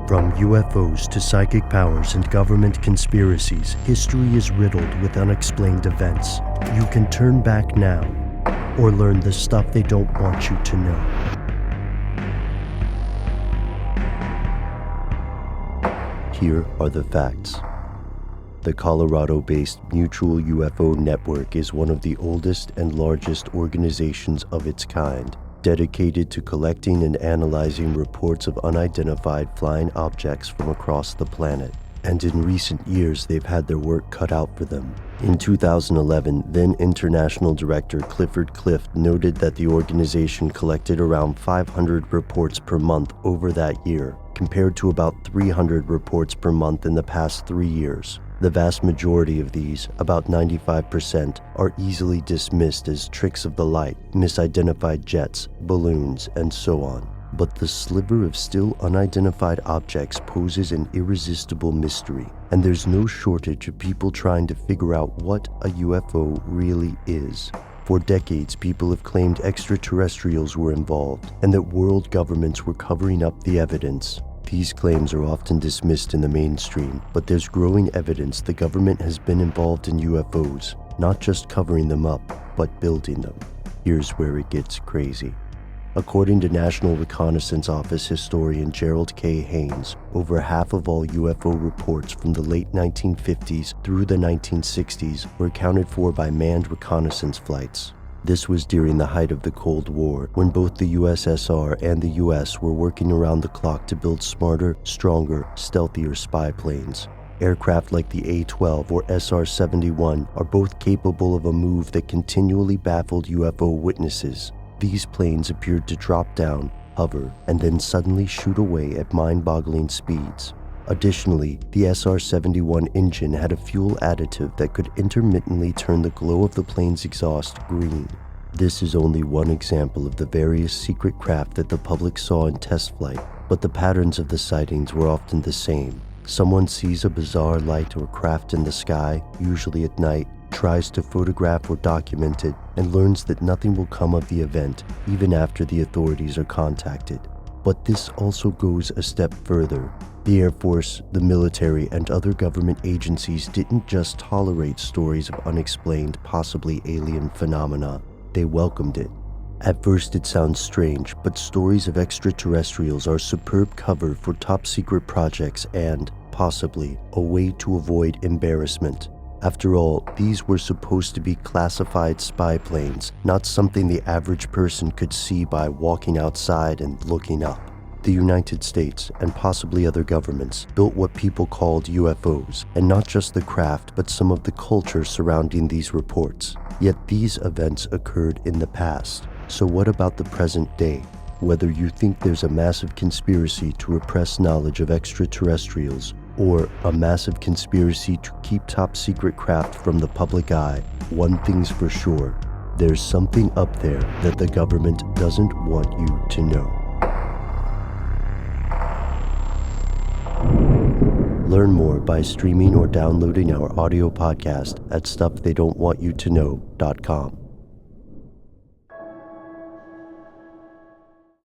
From UFOs to psychic powers and government conspiracies, history is riddled with unexplained events. You can turn back now, or learn the stuff they don't want you to know. Here are the facts. The Colorado-based Mutual UFO Network is one of the oldest and largest organizations of its kind, dedicated to collecting and analyzing reports of unidentified flying objects from across the planet. And in recent years, they've had their work cut out for them. In 2011, then International Director Clifford Clift noted that the organization collected around 500 reports per month over that year, compared to about 300 reports per month in the past 3 years. The vast majority of these, about 95%, are easily dismissed as tricks of the light, misidentified jets, balloons, and so on. But the sliver of still unidentified objects poses an irresistible mystery, and there's no shortage of people trying to figure out what a UFO really is. For decades, people have claimed extraterrestrials were involved, and that world governments were covering up the evidence. These claims are often dismissed in the mainstream, but there's growing evidence the government has been involved in UFOs, not just covering them up, but building them. Here's where it gets crazy. According to National Reconnaissance Office historian Gerald K. Haynes, over half of all UFO reports from the late 1950s through the 1960s were accounted for by manned reconnaissance flights. This was during the height of the Cold War, when both the USSR and the US were working around the clock to build smarter, stronger, stealthier spy planes. Aircraft like the A-12 or SR-71 are both capable of a move that continually baffled UFO witnesses. These planes appeared to drop down, hover, and then suddenly shoot away at mind-boggling speeds. Additionally, the SR-71 engine had a fuel additive that could intermittently turn the glow of the plane's exhaust green. This is only one example of the various secret craft that the public saw in test flight, but the patterns of the sightings were often the same. Someone sees a bizarre light or craft in the sky, usually at night, tries to photograph or document it, and learns that nothing will come of the event, even after the authorities are contacted. But this also goes a step further. The Air Force, the military, and other government agencies didn't just tolerate stories of unexplained, possibly alien phenomena. They welcomed it. At first it sounds strange, but stories of extraterrestrials are superb cover for top-secret projects and, possibly, a way to avoid embarrassment. After all, these were supposed to be classified spy planes, not something the average person could see by walking outside and looking up. The United States, and possibly other governments, built what people called UFOs, and not just the craft, but some of the culture surrounding these reports. Yet these events occurred in the past. So what about the present day? Whether you think there's a massive conspiracy to repress knowledge of extraterrestrials, or a massive conspiracy to keep top-secret craft from the public eye, one thing's for sure: there's something up there that the government doesn't want you to know. Learn more by streaming or downloading our audio podcast at stufftheydon'twantyoutoKnow.com.